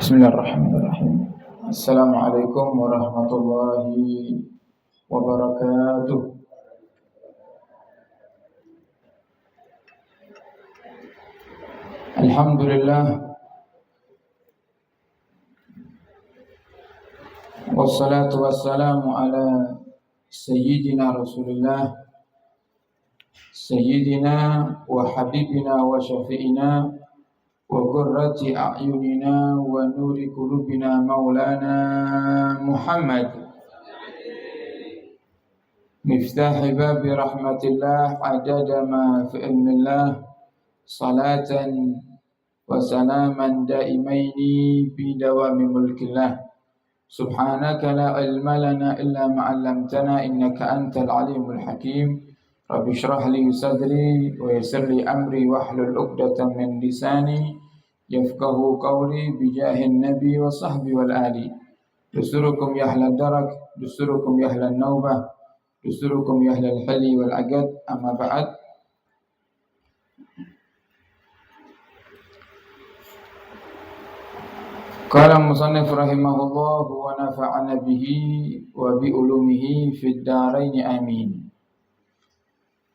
Bismillahirrahmanirrahim. Assalamualaikum warahmatullahi wabarakatuh. Alhamdulillah, wassalatu wassalamu ala sayyidina Rasulillah, sayyidina wa habibina wa syafi'ina wa qurrati a'yunina wa nuri qulubina maulana Muhammad miftahi babi rahmatillah adada ma fi ilmillah salatan wa salaman daimaini bi dawami mulkillah subhanaka la ilma lana illa ma 'allamtana innaka antal alimul hakim rabbi shrah li sadri wa yassir li amri wahlul 'uqdatam min lisani yafqahu qawli bijahin nabi wa sahbi wal ali. Dusurukum ya ahlal darak, dusurukum ya ahlal naubah, dusurukum ya ahlal hali wal agad. Amma ba'd. Qala musannif rahimahullah wa nafa'ana bihi wa bi ulumihi fid dharain amin.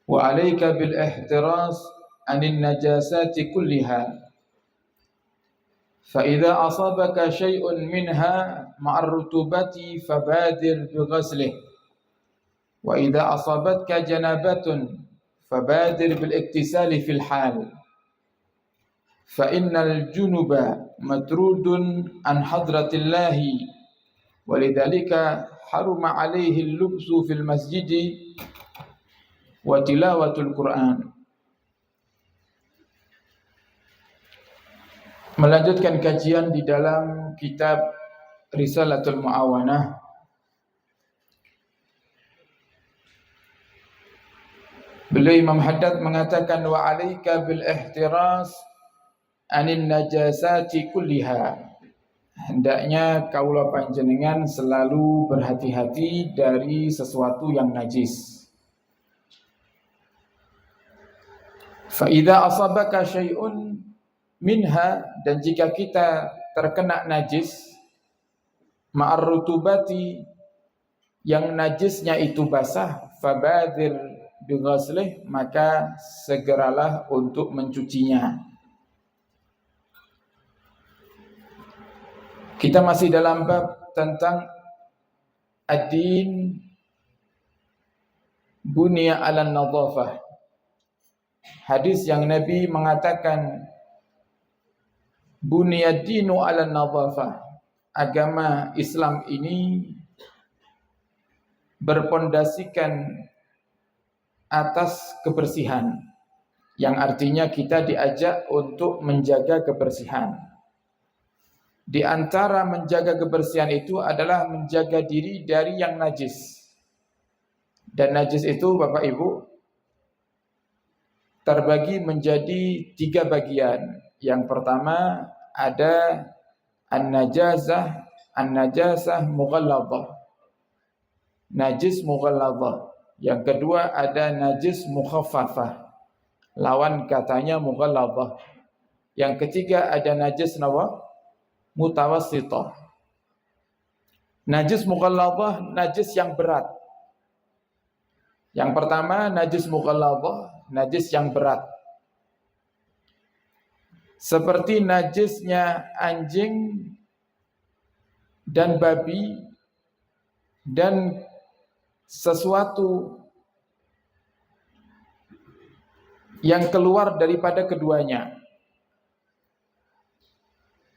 Wa 'alaika bil ihtiras 'anil najasati kulliha. فإذا أصابك شيء منها مع الرطوبة فبادر بغسله وإذا أصابتك جنابة فبادر بالاغتسال في الحال فإن الجنب مطرود عن حضرة الله ولذلك حرم عليه اللبس في المسجد وتلاوة القرآن. Melanjutkan kajian di dalam kitab Risalatul Mu'awanah. Beliau Imam Haddad mengatakan wa 'alaika bil ihtiras 'anil najasati kulliha. Hendaknya kaula panjenengan selalu berhati-hati dari sesuatu yang najis. Fa idza asabaka syai'un minha, dan jika kita terkena najis ma'ar rutubati, yang najisnya itu basah, fabadir bighaslih, maka segeralah untuk mencucinya. Kita masih dalam bab tentang ad-din bunya 'alan nadhafah. Hadis yang Nabi mengatakan Buniyad-dinu 'alan nadhafah. Agama Islam ini berpondasikan atas kebersihan, yang artinya kita diajak untuk menjaga kebersihan. Di antara menjaga kebersihan itu adalah menjaga diri dari yang najis. Dan najis itu Bapak Ibu terbagi menjadi 3 bagian. Yang pertama ada an-najasah mughalladhah. Najis mughalladhah. Yang kedua ada najis mukhaffafah. Lawan katanya mughalladhah. Yang ketiga ada najis mutawassithah. Najis mughalladhah, najis yang berat. Yang pertama najis mughalladhah, najis yang berat. Seperti najisnya anjing dan babi dan sesuatu yang keluar daripada keduanya.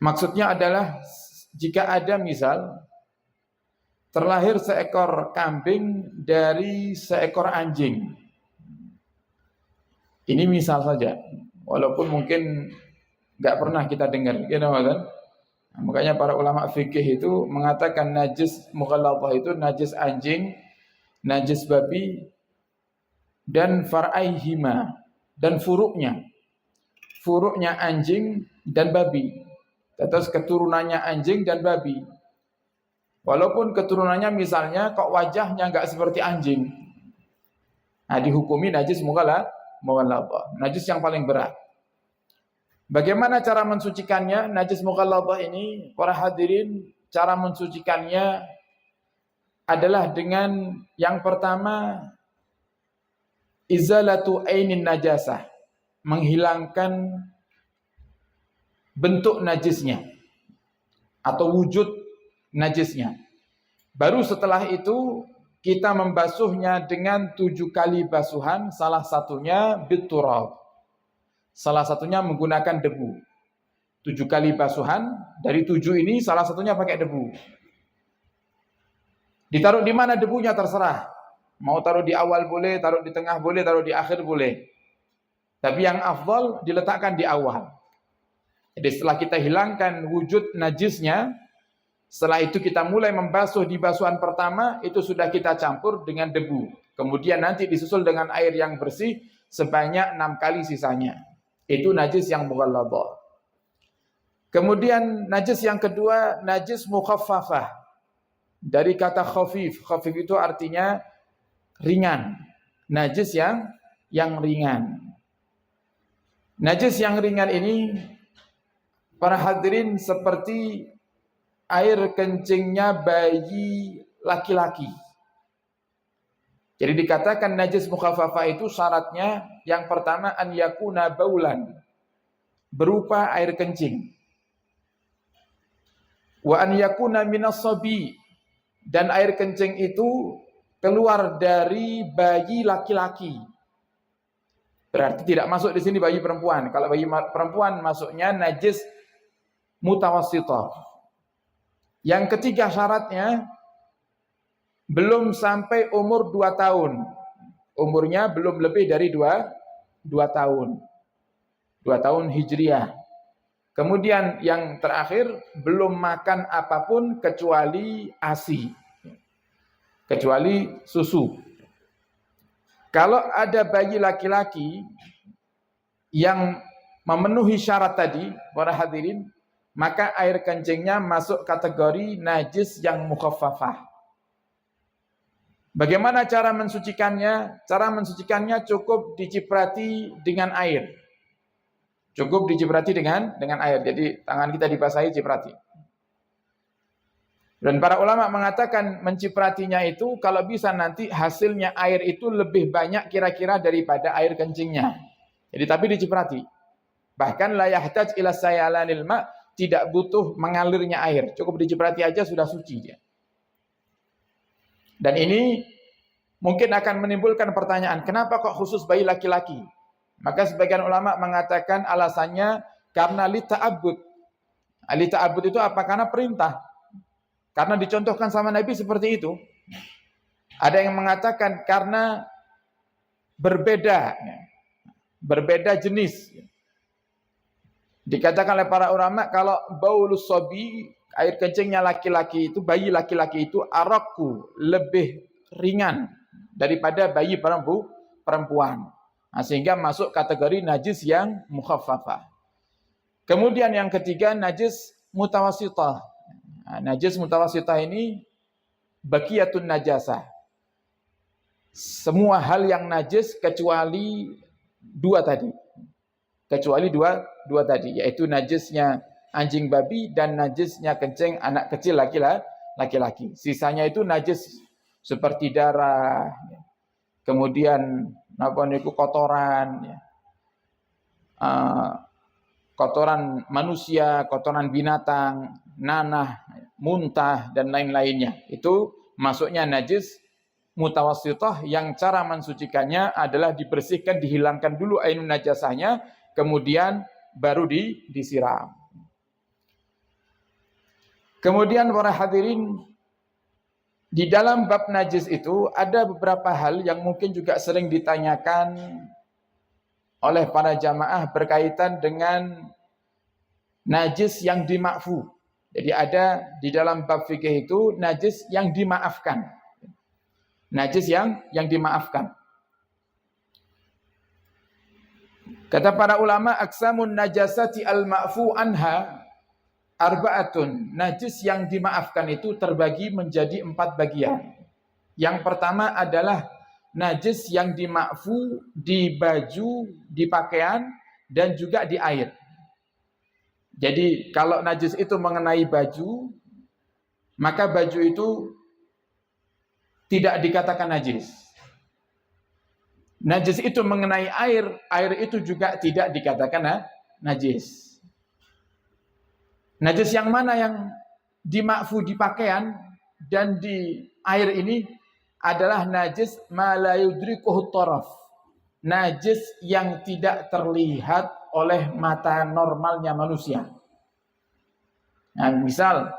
Maksudnya adalah jika ada misal terlahir seekor kambing dari seekor anjing. Ini misal saja, walaupun mungkin enggak pernah kita dengar, gitu kan? Makanya para ulama fikih itu mengatakan najis mughalladhah itu najis anjing, najis babi, dan far'aihima, dan furuknya. Furuknya anjing dan babi. Terus keturunannya anjing dan babi. Walaupun keturunannya misalnya kok wajahnya enggak seperti anjing. Nah, dihukumi najis mughalladhah, najis yang paling berat. Bagaimana cara mensucikannya? Najis mughalladhah ini, para hadirin, cara mensucikannya adalah dengan yang pertama izalatu ainin najasah, menghilangkan bentuk najisnya atau wujud najisnya. Baru setelah itu kita membasuhnya dengan 7 kali basuhan, salah satunya biturab. Salah satunya menggunakan debu. 7 kali basuhan, dari 7 ini salah satunya pakai debu. Ditaruh di mana debunya terserah. Mau taruh di awal boleh, taruh di tengah boleh, taruh di akhir boleh. Tapi yang afdal diletakkan di awal. Jadi setelah kita hilangkan wujud najisnya, setelah itu kita mulai membasuh di basuhan pertama, itu sudah kita campur dengan debu. Kemudian nanti disusul dengan air yang bersih sebanyak 6 kali sisanya. Itu najis yang mughalladhah. Kemudian najis yang kedua, najis mukhaffafah. Dari kata khafif. Khafif itu artinya ringan. Najis yang ringan. Najis yang ringan ini, para hadirin, seperti air kencingnya bayi laki-laki. Jadi dikatakan najis mukhaffafah itu syaratnya yang pertama an yakuna baulan, berupa air kencing. Wa an yakuna minas sabi, dan air kencing itu keluar dari bayi laki-laki. Berarti tidak masuk di sini bayi perempuan. Kalau bayi perempuan masuknya najis mutawassithah. Yang ketiga syaratnya belum sampai umur 2 tahun. Umurnya belum lebih dari 2 tahun. 2 tahun hijriah. Kemudian yang terakhir, belum makan apapun kecuali ASI. Kecuali susu. Kalau ada bayi laki-laki yang memenuhi syarat tadi, para hadirin, maka air kencingnya masuk kategori najis yang mukhaffafah. Bagaimana cara mensucikannya? Cara mensucikannya cukup diciprati dengan air. Cukup diciprati dengan air. Jadi tangan kita dibasahi, ciprati. Dan para ulama mengatakan mencipratinya itu kalau bisa nanti hasilnya air itu lebih banyak kira-kira daripada air kencingnya. Jadi tapi diciprati. Bahkan la yahtaj ila sayalanil ma, tidak butuh mengalirnya air. Cukup diciprati aja sudah suci dia. Dan ini mungkin akan menimbulkan pertanyaan, kenapa kok khusus bayi laki-laki? Maka sebagian ulama mengatakan alasannya karena li ta'abbud. Li ta'abbud itu apa? Karena perintah. Karena dicontohkan sama Nabi seperti itu. Ada yang mengatakan karena berbeda jenis. Dikatakan oleh para ulama kalau baulus sabi, air kencingnya laki-laki itu, bayi laki-laki itu araku, lebih ringan daripada bayi perempuan. Nah, sehingga masuk kategori najis yang mukhaffafah. Kemudian yang ketiga najis mutawassithah. Nah, najis mutawassithah ini baqiyatun najasah. Semua hal yang najis kecuali 2 tadi. Kecuali dua tadi, yaitu najisnya anjing babi dan najisnya kencing anak kecil laki-laki. Sisanya itu najis seperti darah, kemudian kotoran, kotoran manusia, kotoran binatang, nanah, muntah dan lain-lainnya. Itu masuknya najis mutawassithah yang cara mensucikannya adalah dibersihkan, dihilangkan dulu ainun najasahnya, kemudian baru disiram. Kemudian para hadirin, di dalam bab najis itu ada beberapa hal yang mungkin juga sering ditanyakan oleh para jamaah berkaitan dengan najis yang dimakfu. Jadi ada di dalam bab fikih itu najis yang dimaafkan. Najis yang dimaafkan. Kata para ulama, aqsamun najasati al-ma'fu anha arba'atun. Najis yang dimaafkan itu terbagi menjadi 4 bagian. Yang pertama adalah najis yang dimakfu di baju, di pakaian, dan juga di air. Jadi kalau najis itu mengenai baju, maka baju itu tidak dikatakan najis. Najis itu mengenai air, air itu juga tidak dikatakan najis. Najis yang mana yang dimakfu di pakaian dan di air ini adalah najis ma la yudrikuhu taraf. Najis yang tidak terlihat oleh mata normalnya manusia. Nah, misal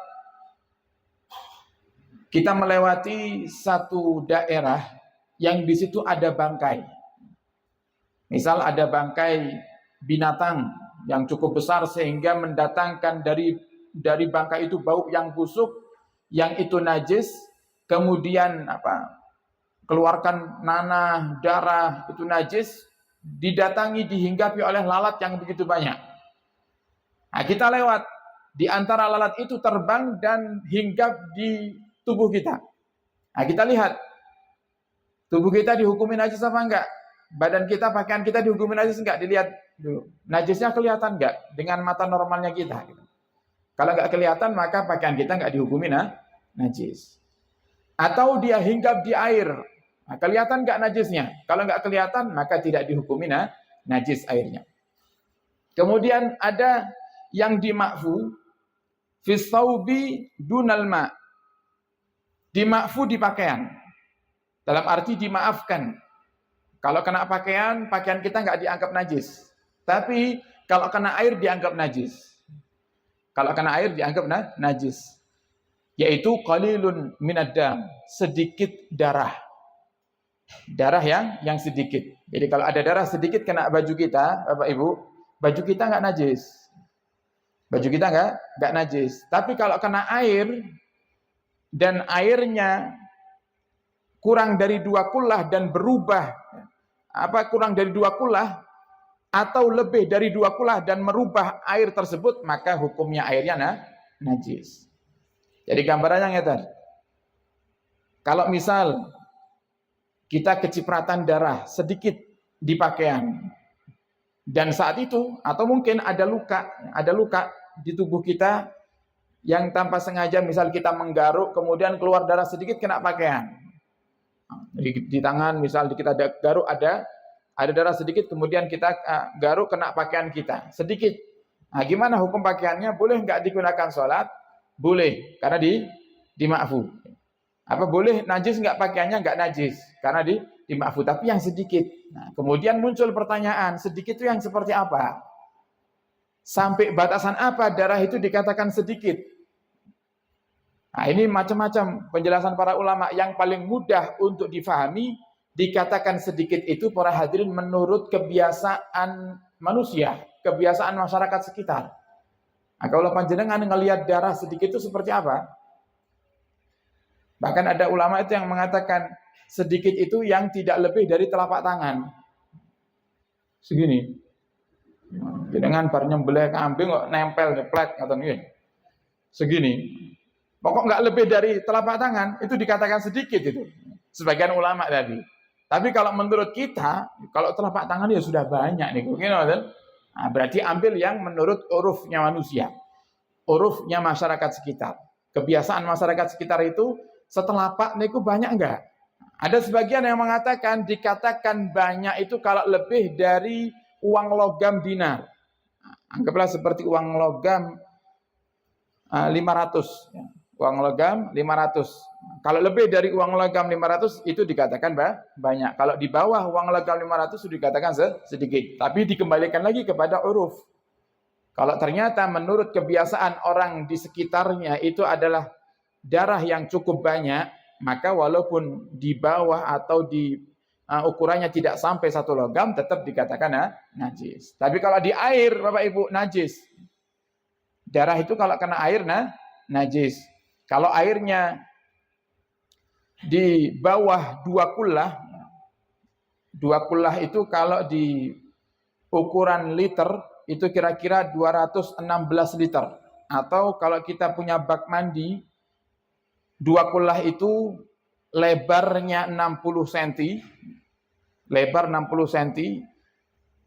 kita melewati satu daerah yang di situ ada bangkai. Misal ada bangkai binatang yang cukup besar sehingga mendatangkan dari bangkai itu bau yang busuk, yang itu najis, kemudian keluarkan nanah, darah, itu najis, didatangi, dihinggapi oleh lalat yang begitu banyak. Nah, kita lewat, di antara lalat itu terbang dan hinggap di tubuh kita. Nah, kita lihat, tubuh kita dihukumi najis apa enggak? Badan kita, pakaian kita dihukumi najis enggak? Dilihat dulu. Najisnya kelihatan enggak dengan mata normalnya kita? Kalau enggak kelihatan, maka pakaian kita enggak dihukumi najis. Atau dia hinggap di air. Nah, kelihatan enggak najisnya? Kalau enggak kelihatan, maka tidak dihukumi najis airnya. Kemudian ada yang dimakfu fi thawbi dunal ma. Dimakfu di pakaian. Dalam arti dimaafkan. Kalau kena pakaian, pakaian kita nggak dianggap najis. Tapi kalau kena air dianggap najis. Kalau kena air dianggap najis. Yaitu qalilun minad dam, sedikit darah. Darah yang sedikit. Jadi kalau ada darah sedikit kena baju kita, Bapak Ibu, baju kita nggak najis. Baju kita nggak najis. Tapi kalau kena air dan airnya kurang dari 2 kullah dan berubah kurang dari 2 kullah atau lebih dari 2 kullah dan merubah air tersebut, maka hukumnya airnya najis. Jadi gambarannya tadi. Kalau misal kita kecipratan darah sedikit di pakaian dan saat itu atau mungkin ada luka di tubuh kita yang tanpa sengaja, misal kita menggaruk kemudian keluar darah sedikit kena pakaian. Di tangan misal kita garuk ada darah sedikit, kemudian kita garuk kena pakaian kita sedikit. Nah, gimana hukum pakaiannya? Boleh nggak digunakan sholat? Boleh, karena dimakfu. Boleh najis nggak pakaiannya? Nggak najis, karena dimakfu. Tapi yang sedikit. Nah, kemudian muncul pertanyaan, sedikit itu yang seperti apa? Sampai batasan apa darah itu dikatakan sedikit? Nah, ini macam-macam penjelasan para ulama. Yang paling mudah untuk difahami, dikatakan sedikit itu para hadirin menurut kebiasaan manusia, kebiasaan masyarakat sekitar. Nah, kalau panjenengan ngelihat darah sedikit itu seperti apa? Bahkan ada ulama itu yang mengatakan sedikit itu yang tidak lebih dari telapak tangan. Segini. Dengan bar nyembelih kambing kok nempel nyeplet atau ini. Segini. Pokok nggak lebih dari telapak tangan, itu dikatakan sedikit itu. Sebagian ulama tadi. Tapi kalau menurut kita, kalau telapak tangan ya sudah banyak nih. Nah, berarti ambil yang menurut urufnya manusia. Urufnya masyarakat sekitar. Kebiasaan masyarakat sekitar itu, setelapak niku banyak enggak? Ada sebagian yang mengatakan, dikatakan banyak itu kalau lebih dari uang logam dinar. Anggaplah seperti uang logam 500. Uang logam 500. Kalau lebih dari uang logam 500 itu dikatakan banyak. Kalau di bawah uang logam 500 itu dikatakan sedikit. Tapi dikembalikan lagi kepada uruf. Kalau ternyata menurut kebiasaan orang di sekitarnya itu adalah darah yang cukup banyak, maka walaupun di bawah atau di ukurannya tidak sampai 1 logam tetap dikatakan najis. Tapi kalau di air Bapak Ibu najis. Darah itu kalau kena air najis. Kalau airnya di bawah 2 kullah, 2 kullah itu kalau di ukuran liter itu kira-kira 216 liter. Atau kalau kita punya bak mandi, 2 kullah itu lebarnya 60 cm, lebar 60 cm,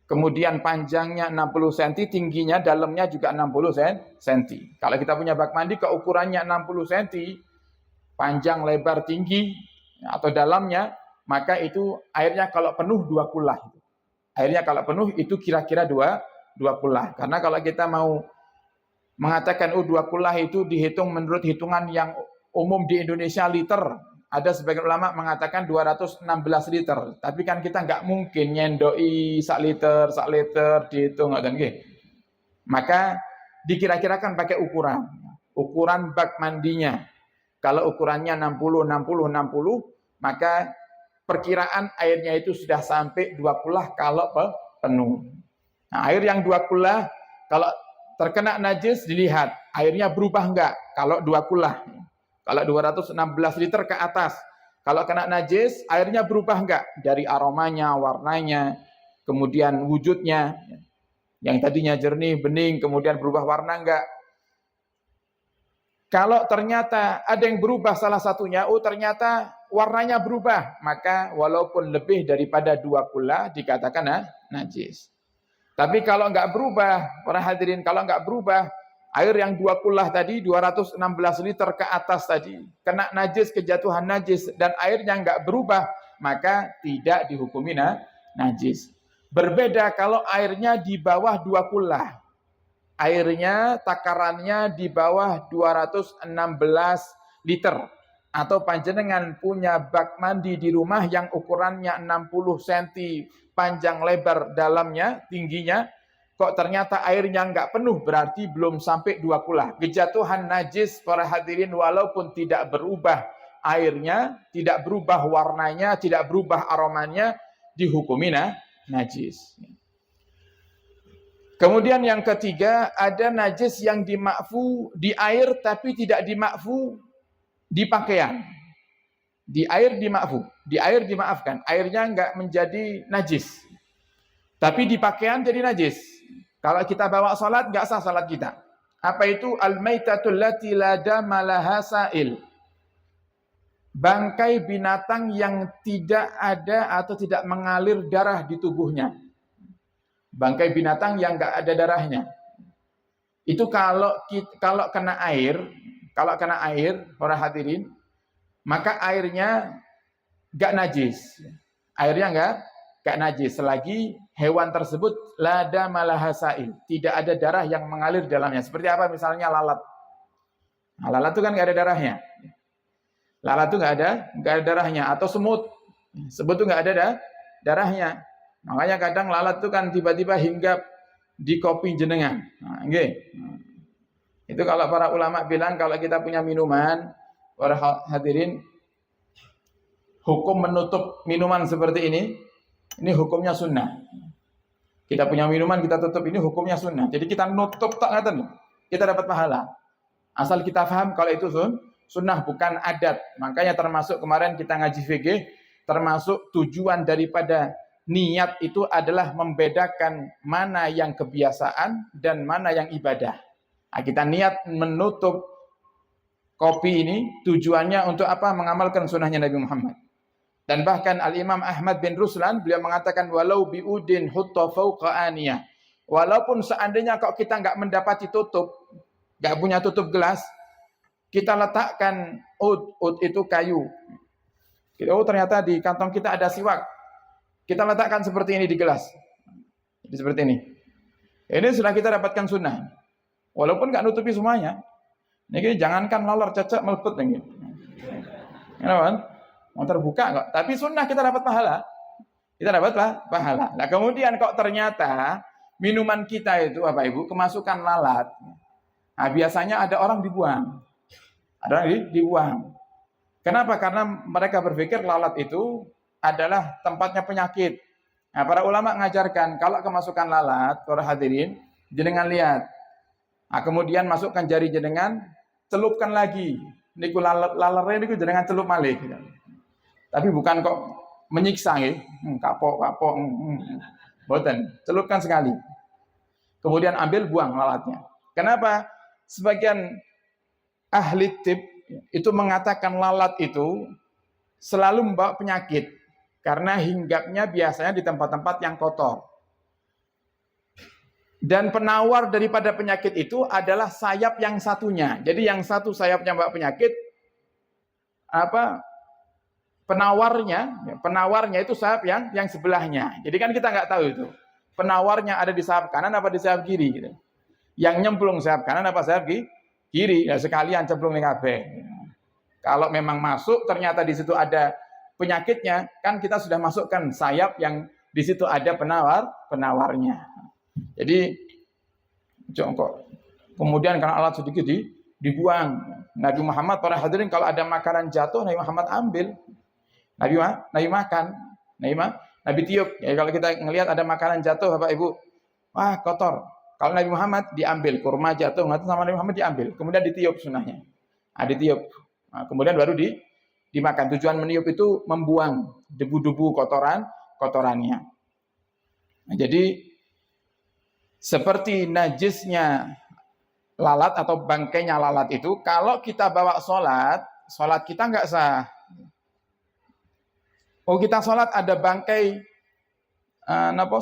kemudian panjangnya 60 cm, tingginya dalamnya juga 60 cm. Kalau kita punya bak mandi keukurannya 60 cm, panjang, lebar, tinggi atau dalamnya, maka itu airnya kalau penuh 2 kulah. Airnya kalau penuh itu kira-kira 2 kulah. Karena kalau kita mau mengatakan 2 kulah itu dihitung menurut hitungan yang umum di Indonesia liter. Ada sebagian ulama mengatakan 216 liter. Tapi kan kita nggak mungkin nyendoi sak liter dihitung. Maka dikira-kirakan pakai ukuran bak mandinya. Kalau ukurannya 60, maka perkiraan airnya itu sudah sampai 2 kulah kalau penuh. Nah, air yang 2 kulah, kalau terkena najis dilihat, airnya berubah enggak kalau 2 kulah. Kalau 216 liter ke atas, kalau kena najis, airnya berubah enggak? Dari aromanya, warnanya, kemudian wujudnya. Yang tadinya jernih, bening, kemudian berubah warna enggak? Kalau ternyata ada yang berubah salah satunya, ternyata warnanya berubah, maka walaupun lebih daripada 2 kula dikatakan najis. Tapi kalau enggak berubah, para hadirin, kalau enggak berubah, air yang 2 kulah tadi, 216 liter ke atas tadi, kena najis, kejatuhan najis, dan airnya enggak berubah, maka tidak dihukumi najis. Berbeda kalau airnya di bawah 2 kulah. Airnya, takarannya di bawah 216 liter. Atau panjenengan punya bak mandi di rumah yang ukurannya 60 cm, panjang lebar dalamnya, tingginya, kok ternyata airnya nggak penuh, berarti belum sampai 2 kulah. Kejatuhan najis, para hadirin, walaupun tidak berubah airnya, tidak berubah warnanya, tidak berubah aromanya, dihukumi najis. Kemudian yang ketiga, ada najis yang dimakfu di air tapi tidak dimakfu di pakaian. Di air dimakfu, di air dimaafkan, airnya nggak menjadi najis. Tapi di pakaian jadi najis. Kalau kita bawa salat, nggak sah salat kita. Apa itu? Al-maitatul lati la dama laha sa'il. Bangkai binatang yang tidak ada atau tidak mengalir darah di tubuhnya. Bangkai binatang yang nggak ada darahnya. Itu kalau kena air, para hadirin, maka airnya nggak najis. Airnya nggak najis selagi hewan tersebut lada malahasail, tidak ada darah yang mengalir dalamnya. Seperti apa? Misalnya lalat. Nah, lalat itu kan nggak ada darahnya. Lalat itu nggak ada darahnya. Atau semut itu nggak ada darahnya. Makanya kadang lalat itu kan tiba-tiba hinggap di kopi jenengan. Nah, itu kalau para ulama bilang kalau kita punya minuman, para hadirin, hukum menutup minuman seperti ini hukumnya sunnah. Kita punya minuman, kita tutup, ini hukumnya sunnah. Jadi kita nutup tak ngaten, kita dapat pahala. Asal kita paham kalau itu sunnah, bukan adat. Makanya termasuk kemarin kita ngaji fikih, termasuk tujuan daripada niat itu adalah membedakan mana yang kebiasaan dan mana yang ibadah. Nah, kita niat menutup kopi ini tujuannya untuk apa? Mengamalkan sunnahnya Nabi Muhammad. Dan bahkan Al-Imam Ahmad bin Ruslan, beliau mengatakan, walau bi'udin hutta fauqa aniyah. Walaupun seandainya kok kita nggak mendapati tutup, nggak punya tutup gelas, kita letakkan ud itu kayu. Ternyata di kantong kita ada siwak. Kita letakkan seperti ini di gelas. Jadi seperti ini. Ini sudah kita dapatkan sunnah. Walaupun nggak nutupi semuanya. Ini jangankan lalar cecek meliput nih. Kenapa? Mau terbuka kok, tapi sunnah kita dapat pahala. Kita dapat pahala. Nah, kemudian kok ternyata minuman kita itu Bapak Ibu kemasukan lalat. Nah, biasanya ada orang dibuang. Ada orang dibuang. Kenapa? Karena mereka berpikir lalat itu adalah tempatnya penyakit. Nah, para ulama mengajarkan kalau kemasukan lalat, para hadirin, jenengan lihat. Nah, kemudian masukkan jari jenengan, celupkan lagi. Niku lalernya niku jenengan celup malih. Tapi bukan kok menyiksa ya, kapok, boten, celupkan sekali. Kemudian ambil, buang lalatnya. Kenapa? Sebagian ahli tib itu mengatakan lalat itu selalu membawa penyakit karena hinggapnya biasanya di tempat-tempat yang kotor. Dan penawar daripada penyakit itu adalah sayap yang satunya. Jadi yang satu sayapnya bawa penyakit, penawarnya itu sayap yang sebelahnya. Jadi kan kita nggak tahu itu. Penawarnya ada di sayap kanan apa di sayap kiri gitu. Yang nyemplung sayap kanan apa sayap kiri, ya sekalian cemplung ning kabeh. Kalau memang masuk ternyata di situ ada penyakitnya, kan kita sudah masukkan sayap yang di situ ada penawarnya. Jadi jongkok. Kemudian karena alat sedikit dibuang. Nabi Muhammad, para hadirin, kalau ada makanan jatuh Nabi Muhammad ambil. Nabi makan. Nabi tiup. Ya, kalau kita ngelihat ada makanan jatuh Bapak Ibu, wah kotor. Kalau Nabi Muhammad diambil, kurma jatuh sama Nabi Muhammad diambil, kemudian ditiup sunahnya. Ditiup. Kemudian baru dimakan. Tujuan meniup itu membuang debu-debu kotorannya. Jadi seperti najisnya lalat atau bangkainya lalat itu, kalau kita bawa sholat kita nggak sah. Oh, kita sholat ada bangkai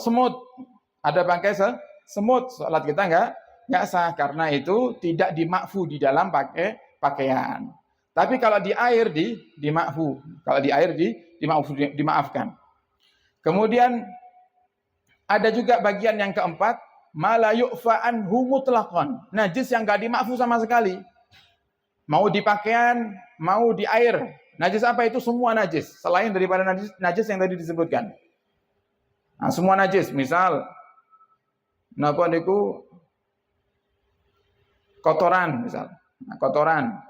semut, ada bangkai semut, sholat kita nggak sah karena itu tidak dimakfu di dalam pakaian. Tapi kalau di air dimakfu, kalau di air dimaafkan. Kemudian ada juga bagian yang keempat, mala yu'fa anhu mutlaqan. Najis yang enggak dimakfu sama sekali. Mau di pakaian, mau di air. Najis apa itu? Semua najis, selain daripada najis yang tadi disebutkan. Nah, semua najis, misal napa niku kotoran misal. Nah, kotoran.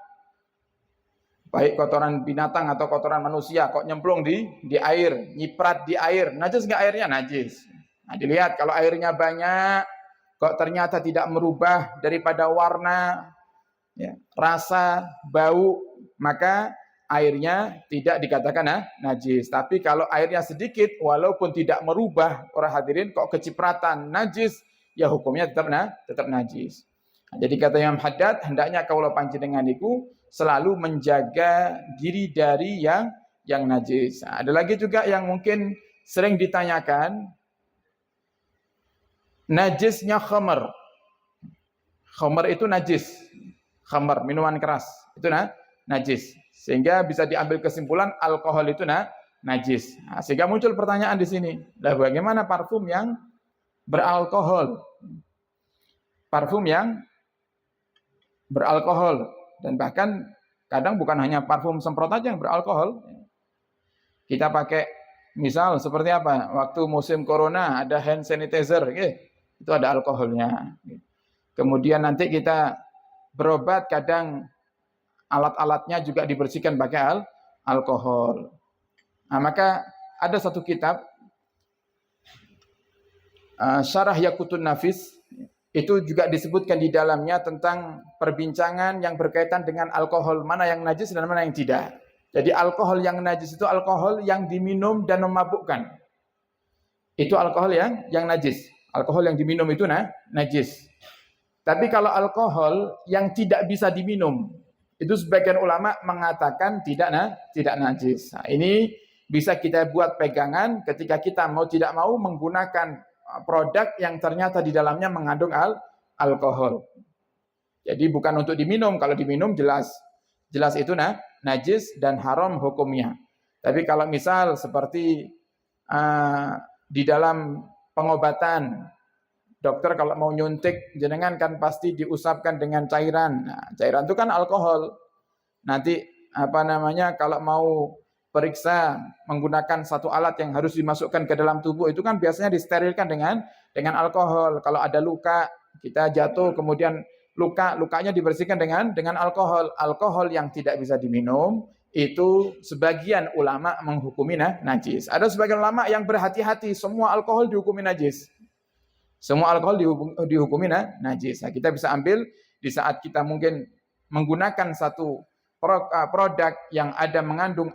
Baik kotoran binatang atau kotoran manusia kok nyemplung di air, nyiprat di air. Najis enggak airnya? Najis. Nah, dilihat kalau airnya banyak, kok ternyata tidak merubah daripada warna, ya, rasa, bau, maka airnya tidak dikatakan najis. Tapi kalau airnya sedikit, walaupun tidak merubah, para hadirin, kok kecipratan najis, ya hukumnya tetap najis. Nah, jadi kata Imam Haddad, hendaknya kaula panjenengan iku selalu menjaga diri dari yang najis. Nah, ada lagi juga yang mungkin sering ditanyakan, najisnya khamar. Khamar itu najis. Khamar, minuman keras. Itu najis. Sehingga bisa diambil kesimpulan alkohol itu najis. Nah, sehingga muncul pertanyaan di sini. Lah bagaimana parfum yang beralkohol? Parfum yang beralkohol. Dan bahkan kadang bukan hanya parfum semprot aja yang beralkohol. Kita pakai misal seperti apa? Waktu musim corona ada hand sanitizer, itu ada alkoholnya. Kemudian nanti kita berobat, kadang alat-alatnya juga dibersihkan pakai alkohol. Nah, maka ada satu kitab Syarah Yaqutun Nafis, itu juga disebutkan di dalamnya tentang perbincangan yang berkaitan dengan alkohol, mana yang najis dan mana yang tidak. Jadi alkohol yang najis itu alkohol yang diminum dan memabukkan. Itu alkohol yang najis. Alkohol yang diminum itu najis. Tapi kalau alkohol yang tidak bisa diminum, itu sebagian ulama mengatakan tidak najis. Nah, ini bisa kita buat pegangan ketika kita mau tidak mau menggunakan produk yang ternyata di dalamnya mengandung alkohol. Jadi bukan untuk diminum. Kalau diminum jelas itu najis dan haram hukumnya. Tapi kalau misal seperti di dalam pengobatan, dokter kalau mau nyuntik jenengan kan pasti diusapkan dengan cairan. Nah, cairan itu kan alkohol. Nanti kalau mau periksa menggunakan satu alat yang harus dimasukkan ke dalam tubuh, itu kan biasanya disterilkan dengan alkohol. Kalau ada luka, kita jatuh kemudian lukanya dibersihkan dengan alkohol. Alkohol yang tidak bisa diminum itu sebagian ulama menghukumi najis. Ada sebagian ulama yang berhati-hati, semua alkohol dihukumi najis. Semua alkohol dihukumi najis. Nah, kita bisa ambil di saat kita mungkin menggunakan satu produk yang ada mengandung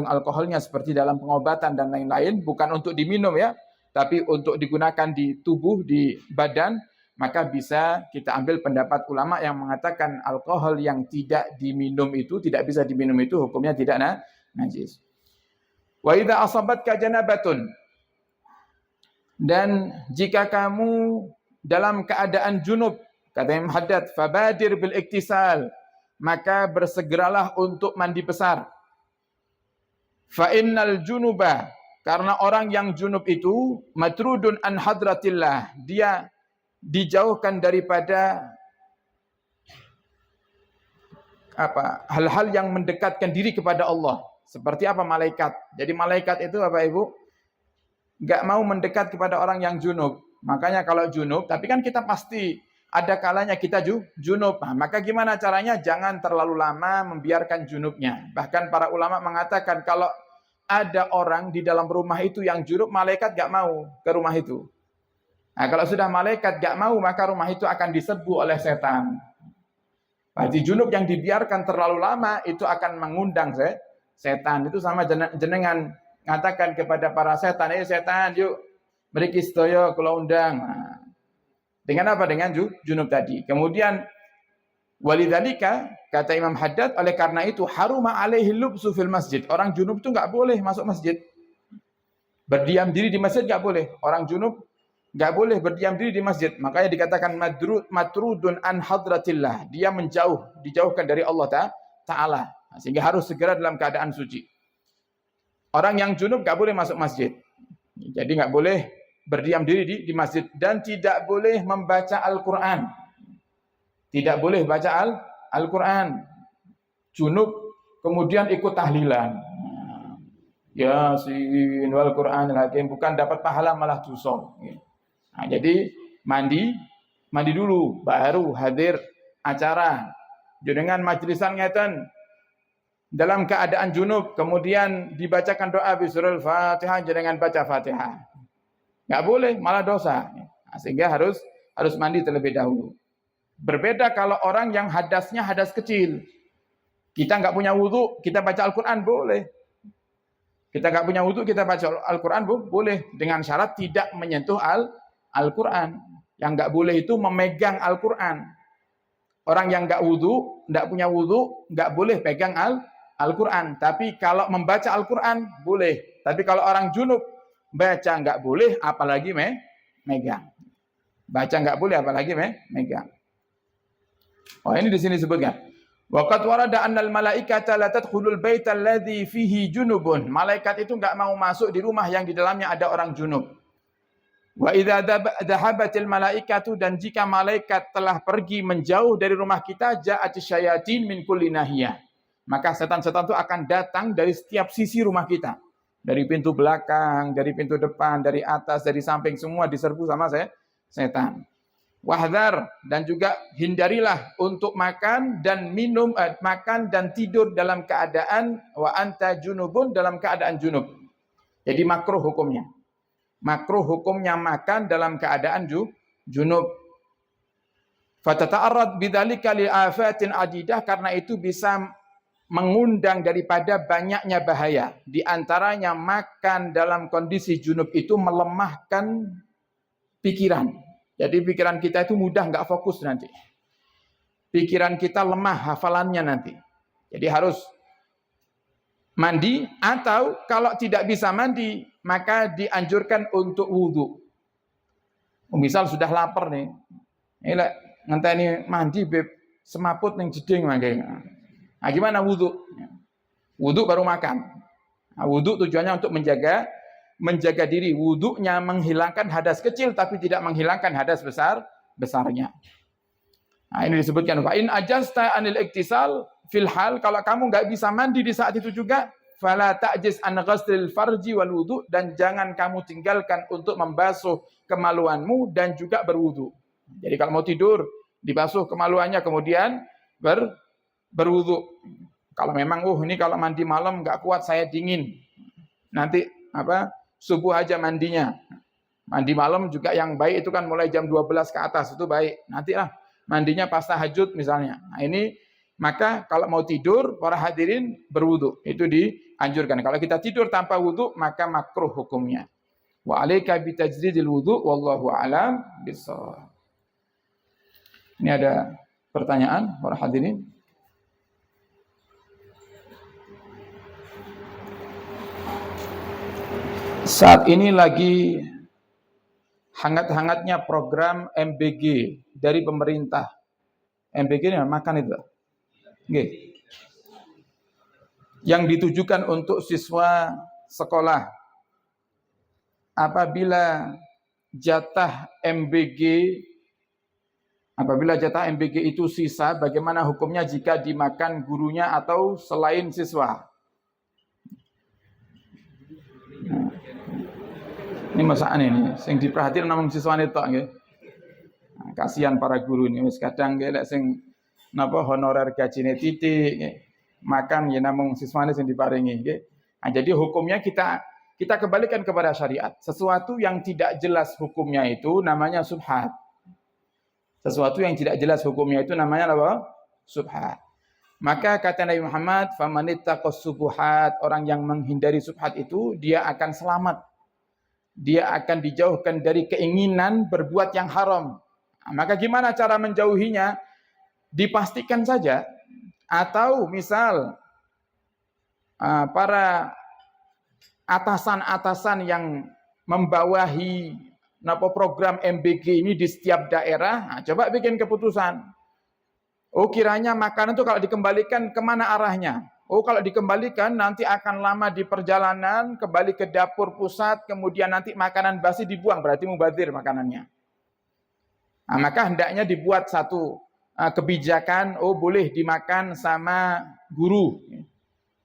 alkoholnya seperti dalam pengobatan dan lain-lain, bukan untuk diminum ya, tapi untuk digunakan di tubuh, di badan, maka bisa kita ambil pendapat ulama yang mengatakan alkohol yang tidak bisa diminum itu hukumnya tidak najis. Wa idza asabatka janabatun, Dan jika kamu dalam keadaan junub, kata Imam Haddad, fabadir bil iktisal, maka bersegeralah untuk mandi besar. Fa innal junuba, karena orang yang junub itu matrudun an hadratillah, dia dijauhkan daripada hal-hal yang mendekatkan diri kepada Allah. Seperti apa? Malaikat. Jadi malaikat itu Bapak Ibu enggak mau mendekat kepada orang yang junub. Makanya kalau junub, tapi kan kita pasti ada kalanya kita junub. Nah, maka gimana caranya? Jangan terlalu lama membiarkan junubnya. Bahkan para ulama mengatakan kalau ada orang di dalam rumah itu yang junub, malaikat enggak mau ke rumah itu. Nah, kalau sudah malaikat enggak mau, maka rumah itu akan diserbu oleh setan. Berarti junub yang dibiarkan terlalu lama itu akan mengundang setan. Itu sama jenengan ngatakan kepada para setan, setan yuk mriki sedaya kula undang. Nah, dengan apa? Dengan junub tadi. Kemudian walidzalika, kata Imam Haddad, oleh karena itu haruma alaihi lubsu fil masjid. Orang junub itu enggak boleh masuk masjid. Berdiam diri di masjid enggak boleh. Orang junub enggak boleh berdiam diri di masjid. Makanya dikatakan matrudun an hadratillah. Dia dijauhkan dari Allah Ta'ala. Sehingga harus segera dalam keadaan suci. Orang yang junub enggak boleh masuk masjid. Jadi enggak boleh berdiam diri di masjid. Dan tidak boleh membaca Al-Quran. Tidak boleh baca Al-Quran. Junub kemudian ikut tahlilan. Yasin wal Qur'anil Hakim, bukan dapat pahala malah dosa. Nah, jadi mandi dulu baru hadir acara. Jenengan majlisan ngeten dalam keadaan junub, kemudian dibacakan doa bi surah Al-Fatihah, jenengan baca Fatihah. Enggak boleh, malah dosa. Nah, sehingga harus mandi terlebih dahulu. Berbeda kalau orang yang hadasnya hadas kecil. Kita enggak punya wudu, kita baca Al-Qur'an boleh. Kita enggak punya wudu, kita baca Al-Qur'an boleh, dengan syarat tidak menyentuh Al-Qur'an. Yang enggak boleh itu memegang Al-Qur'an. Orang yang enggak punya wudu, enggak boleh pegang Al-Qur'an. Tapi kalau membaca Al-Qur'an boleh. Tapi kalau orang junub baca enggak boleh, apalagi megang. Baca enggak boleh, apalagi megang. Oh, ini di sini disebutkan. Waqad warada annal malaikata la tadkhulul baita alladhi fihi junubun. Malaikat itu enggak mau masuk di rumah yang di dalamnya ada orang junub. Wa idza dhahabatil malaikatu, dan jika malaikat telah pergi menjauh dari rumah kita, ja'atis syayatin min kulli nahiyah. Maka setan-setan itu akan datang dari setiap sisi rumah kita. Dari pintu belakang, dari pintu depan, dari atas, dari samping, semua diserbu sama setan. Wahdar, dan juga hindarilah untuk makan dan minum, makan dan tidur dalam keadaan wa anta junubun, dalam keadaan junub. Jadi makruh hukumnya. Makruh hukumnya makan dalam keadaan junub. Fatata'arrad bidzalika li afatin adidah, karena itu bisa mengundang daripada banyaknya bahaya. Di antaranya makan dalam kondisi junub itu melemahkan pikiran. Jadi pikiran kita itu mudah enggak fokus nanti. Pikiran kita lemah hafalannya nanti. Jadi harus mandi, atau kalau tidak bisa mandi, maka dianjurkan untuk wudu. Misal sudah lapar nih. Ini ngenteni mandi beb semaput ning jeding mangke. Nah, gimana wudu? Wudu baru makan. Nah, wudu tujuannya untuk menjaga diri. Wudunya menghilangkan hadas kecil tapi tidak menghilangkan hadas besarnya. Nah, ini disebutkan fa in ajasta anil iktisal fil hal, kalau kamu enggak bisa mandi di saat itu juga, fala ta'jiz an ghaslil farji wal wudu, dan jangan kamu tinggalkan untuk membasuh kemaluanmu dan juga berwudu. Jadi kalau mau tidur dibasuh kemaluannya kemudian berwudu. Kalau memang ini kalau mandi malam enggak kuat, saya dingin. Nanti subuh aja mandinya. Mandi malam juga yang baik itu kan mulai jam 12 ke atas, itu baik. Nantilah mandinya pas tahajud misalnya. Nah, ini maka kalau mau tidur para hadirin berwudu. Itu dianjurkan. Kalau kita tidur tanpa wudu maka makruh hukumnya. Wa alaika bitajdidil wudu wallahu a'lam bissawab. Ini ada pertanyaan para hadirin? Saat ini lagi hangat-hangatnya program MBG dari pemerintah. MBG ini makan itu. Oke. Yang ditujukan untuk siswa sekolah. Apabila jatah MBG itu sisa, bagaimana hukumnya jika dimakan gurunya atau selain siswa? Nah, ini masakan ini, sing diperhatiin namung siswane tok nggih. Nah, kasihan para guru ini, wis kadang nggih lek sing napa honorer gajine titik, nggih. Makan ya namung siswane sing diparingi nggih. Nah, jadi hukumnya kita kembalikan kepada syariat. Sesuatu yang tidak jelas hukumnya itu namanya subhat. Sesuatu yang tidak jelas hukumnya itu namanya apa? Subhat. Maka kata Nabi Muhammad, "Famanittaqas subuhat", orang yang menghindari subhat itu dia akan selamat. Dia akan dijauhkan dari keinginan berbuat yang haram. Nah, maka gimana cara menjauhinya? Dipastikan saja. Atau misal para atasan-atasan yang membawahi program MBG ini di setiap daerah, nah, coba bikin keputusan. Oh, kiranya makanan itu kalau dikembalikan kemana arahnya? Oh, kalau dikembalikan nanti akan lama di perjalanan, kembali ke dapur pusat, kemudian nanti makanan basi dibuang, berarti mubazir makanannya. Nah, maka hendaknya dibuat satu kebijakan, oh boleh dimakan sama guru.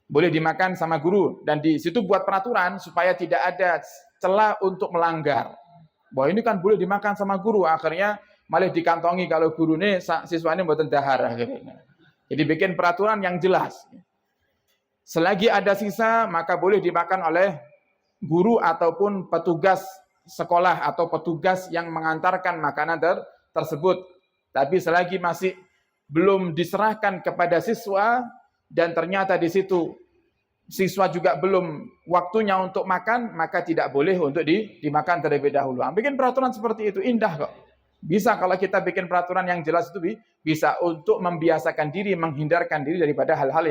Boleh dimakan sama guru. Dan di situ buat peraturan supaya tidak ada celah untuk melanggar. Bahwa ini kan boleh dimakan sama guru, akhirnya malah dikantongi kalau guru ini siswa ini mboten dahar akhirnya. Jadi bikin peraturan yang jelas. Selagi ada sisa maka boleh dimakan oleh guru ataupun petugas sekolah atau petugas yang mengantarkan makanan tersebut. Tapi selagi masih belum diserahkan kepada siswa dan ternyata di situ siswa juga belum waktunya untuk makan, maka tidak boleh untuk dimakan terlebih dahulu. Bikin peraturan seperti itu indah kok. Bisa kalau kita bikin peraturan yang jelas itu bisa untuk membiasakan diri, menghindarkan diri daripada hal-hal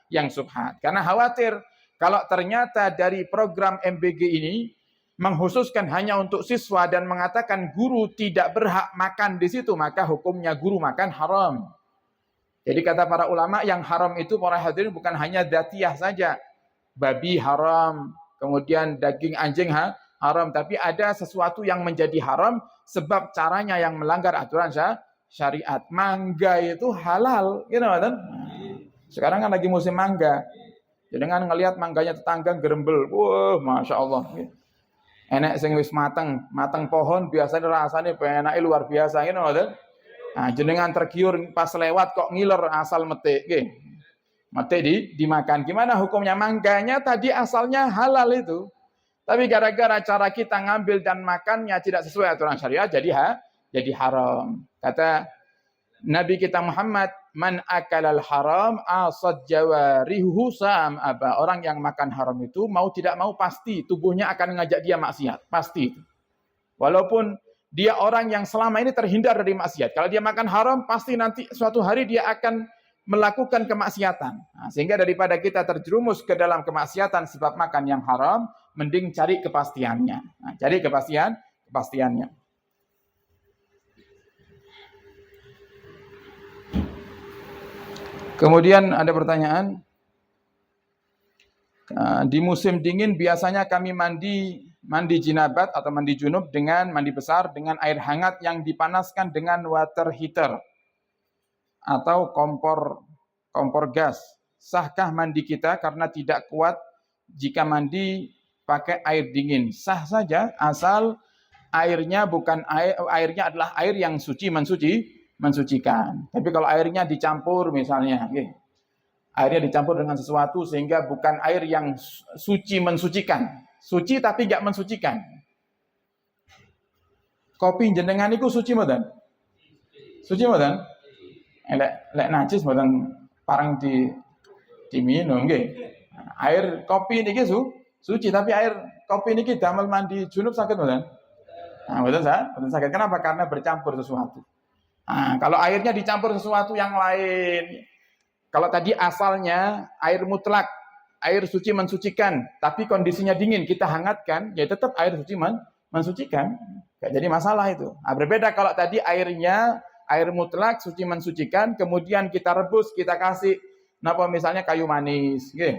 yang subhat. Karena khawatir kalau ternyata dari program MBG ini mengkhususkan hanya untuk siswa dan mengatakan guru tidak berhak makan di situ, maka hukumnya guru makan haram. Jadi kata para ulama yang haram itu para hadirin bukan hanya dzatiyah saja. Babi haram, kemudian daging anjing haram, tapi ada sesuatu yang menjadi haram sebab caranya yang melanggar aturan syariat. Mangga itu halal, gitu kan? Sekarang kan lagi musim mangga. Jadi dengan ngelihat mangganya tetangga gerembel, wah, masya Allah. Enak sing wis mateng pohon biasanya rasanya pengenake luar biasa, gitu kan? Nah, jenengan tergiur pas lewat kok ngiler asal metik, gitu. Metik dimakan. Gimana hukumnya? Mangganya tadi asalnya halal itu. Tapi gara-gara cara kita ngambil dan makannya tidak sesuai aturan syariat, jadi haram. Kata Nabi kita Muhammad, "Man akalal haram asad jawarihu sam aba." Orang yang makan haram itu mau tidak mau pasti tubuhnya akan ngajak dia maksiat. Pasti itu. Walaupun dia orang yang selama ini terhindar dari maksiat. Kalau dia makan haram, pasti nanti suatu hari dia akan melakukan kemaksiatan. Nah, sehingga daripada kita terjerumus ke dalam kemaksiatan sebab makan yang haram, mending cari kepastiannya. Nah, cari kepastiannya. Kemudian ada pertanyaan. Di musim dingin biasanya kami mandi jinabat atau mandi junub dengan mandi besar dengan air hangat yang dipanaskan dengan water heater atau kompor gas. Sahkah mandi kita karena tidak kuat jika mandi pakai air dingin? Sah saja asal airnya adalah air yang suci mensucikan. Tapi kalau airnya dicampur misalnya, airnya dicampur dengan sesuatu sehingga bukan air yang suci mensucikan. Suci tapi enggak mensucikan. Kopi jenengan itu suci mboten? Suci mboten? Lek najis mboten parang diminum nggih. Air kopi niki suci tapi air kopi niki damel mandi junub sakit mboten? Nah, mboten sakit. Kenapa? Karena bercampur sesuatu. Nah, kalau airnya dicampur sesuatu yang lain. Kalau tadi asalnya air mutlak, air suci mensucikan, tapi kondisinya dingin, kita hangatkan, ya tetap air suci mensucikan. Gak jadi masalah itu. Nah, berbeda kalau tadi airnya air mutlak suci mensucikan, kemudian kita rebus, kita kasih napa misalnya kayu manis, gitu.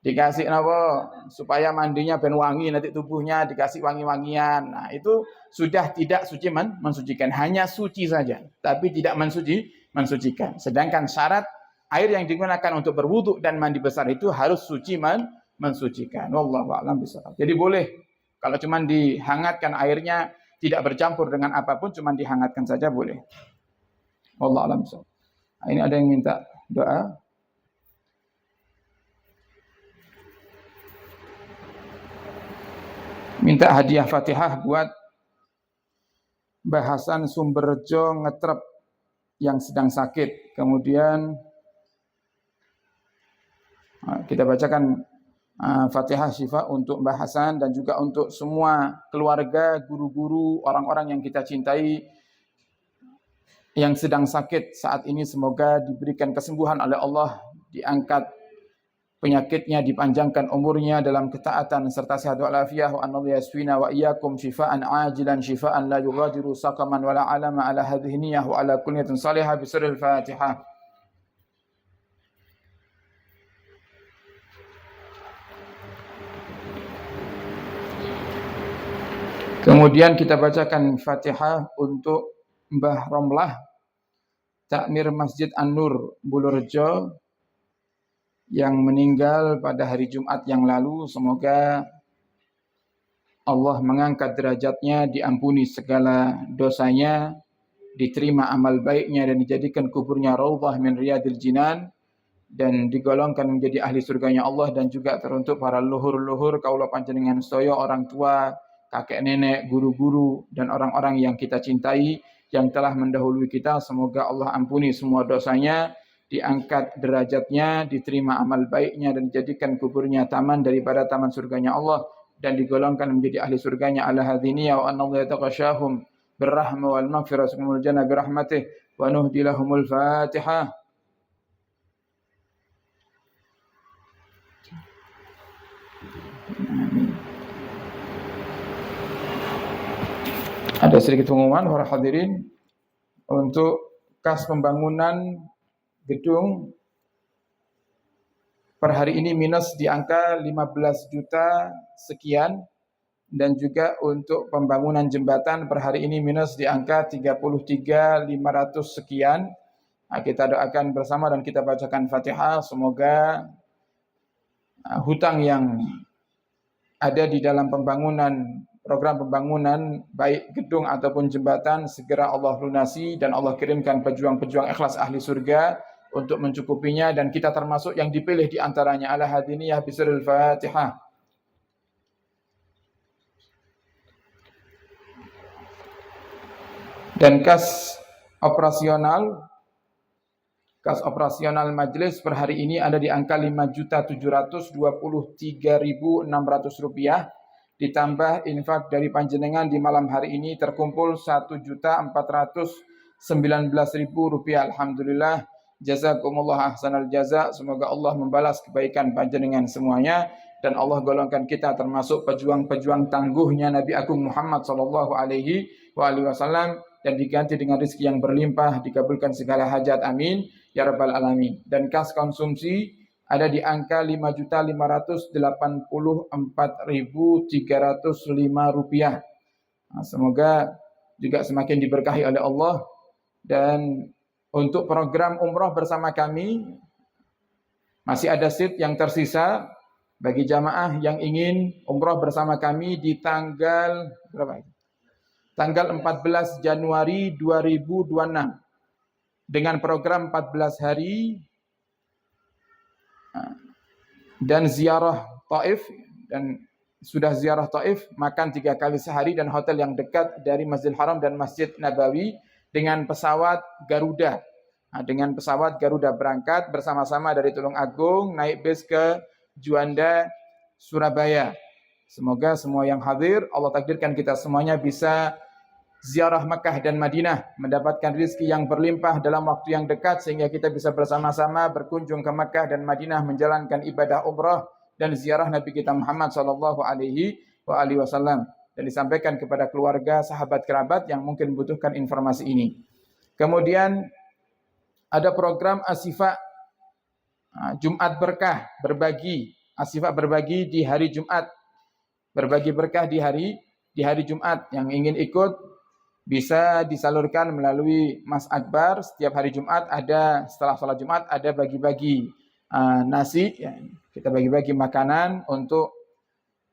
Dikasih napa supaya mandinya ben wangi, nanti tubuhnya dikasih wangi-wangian. Nah, itu sudah tidak suci mensucikan, hanya suci saja, tapi tidak mensucikan. Sedangkan syarat air yang digunakan untuk berwudu dan mandi besar itu harus suci mensucikan. Wallahu a'lam bishawab. Jadi boleh kalau cuma dihangatkan airnya tidak bercampur dengan apapun, cuma dihangatkan saja boleh. Wallahu a'lam bishawab. Nah, ini ada yang minta doa. Minta hadiah Fatihah buat bahasan Sumberjo Ngetrep yang sedang sakit. Kemudian kita bacakan Fatihah Syifa untuk bahasan dan juga untuk semua keluarga, guru-guru, orang-orang yang kita cintai yang sedang sakit saat ini. Semoga diberikan kesembuhan oleh Allah, diangkat penyakitnya, dipanjangkan umurnya dalam ketaatan serta sehat walafiat, wa annahu yasfina wa iyyakum shifaan ajilan shifaan la yughadiru saqaman wala alama ala hadhihi niyyah wa ala kulli niyatin salihah bi sirril Fatihah. Kemudian kita bacakan Fatihah untuk Mbah Romlah Takmir Masjid An-Nur Bulurejo yang meninggal pada hari Jumat yang lalu. Semoga Allah mengangkat derajatnya, diampuni segala dosanya, diterima amal baiknya dan dijadikan kuburnya raudhah min riyadil jinan dan digolongkan menjadi ahli surganya Allah, dan juga teruntuk para luhur-luhur kaula panjenengan sedaya, orang tua, kakek nenek, guru-guru dan orang-orang yang kita cintai yang telah mendahului kita. Semoga Allah ampuni semua dosanya, diangkat derajatnya, diterima amal baiknya dan dijadikan kuburnya taman daripada taman surganya Allah dan digolongkan menjadi ahli surganya ala hadiniya wa anna Allah yataqashahum birrahma wal maghfirah sumul jannah birahmatih wa nuhdi lahumul Fatihah. Ada sedikit pengumuman para hadirin untuk kas pembangunan gedung per hari ini minus di angka 15 juta sekian, dan juga untuk pembangunan jembatan per hari ini minus di angka 33.500 sekian. Nah, kita doakan bersama dan kita bacakan Fatihah, semoga hutang yang ada di dalam pembangunan, program pembangunan baik gedung ataupun jembatan segera Allah lunasi dan Allah kirimkan pejuang-pejuang ikhlas ahli surga untuk mencukupinya, dan kita termasuk yang dipilih di antaranya. Ala hadiniyah bisirul Fatihah. Dan kas operasional majelis per hari ini ada di angka 5.723.600 rupiah, ditambah infak dari panjenengan di malam hari ini terkumpul 1.419.000 rupiah. Alhamdulillah, jazakumullah ahsanal jaza. Semoga Allah membalas kebaikan panjenengan semuanya dan Allah golongkan kita termasuk pejuang-pejuang tangguhnya Nabi Agung Muhammad sallallahu alaihi wasallam, dan diganti dengan rezeki yang berlimpah, dikabulkan segala hajat, amin ya rabbal alamin. Dan kas konsumsi ada di angka 5.584.305 rupiah. Nah, semoga juga semakin diberkahi oleh Allah. Dan untuk program umroh bersama kami masih ada seat yang tersisa bagi jamaah yang ingin umroh bersama kami di tanggal berapa? Tanggal 14 Januari 2026 dengan program 14 hari dan ziarah Taif, dan sudah ziarah Taif, makan 3 kali sehari dan hotel yang dekat dari Masjidil Haram dan Masjid Nabawi dengan pesawat Garuda. Nah, dengan pesawat Garuda berangkat bersama-sama dari Tulung Agung naik bis ke Juanda, Surabaya. Semoga semua yang hadir Allah takdirkan kita semuanya bisa ziarah Mekah dan Madinah, mendapatkan rezeki yang berlimpah dalam waktu yang dekat sehingga kita bisa bersama-sama berkunjung ke Mekah dan Madinah menjalankan ibadah umrah dan ziarah Nabi kita Muhammad sallallahu alaihi wasallam. dan disampaikan kepada keluarga, sahabat, kerabat yang mungkin membutuhkan informasi ini. Kemudian ada program Asyifa Jumat Berkah, berbagi, Asyifa berbagi di hari Jumat, berbagi berkah di hari Jumat. Yang ingin ikut bisa disalurkan melalui Mas Akbar. Setiap hari Jumat ada, setelah sholat Jumat ada bagi-bagi nasi, ya, kita bagi-bagi makanan untuk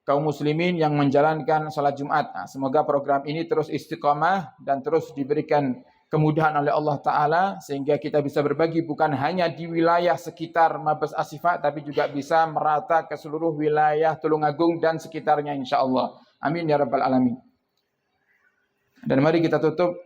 kaum muslimin yang menjalankan sholat Jumat. Nah, semoga program ini terus istiqamah dan terus diberikan kemudahan oleh Allah Ta'ala sehingga kita bisa berbagi bukan hanya di wilayah sekitar Mabes Asyifa tapi juga bisa merata ke seluruh wilayah Tulungagung dan sekitarnya insyaAllah. Amin ya Rabbal Alamin. Dan mari kita tutup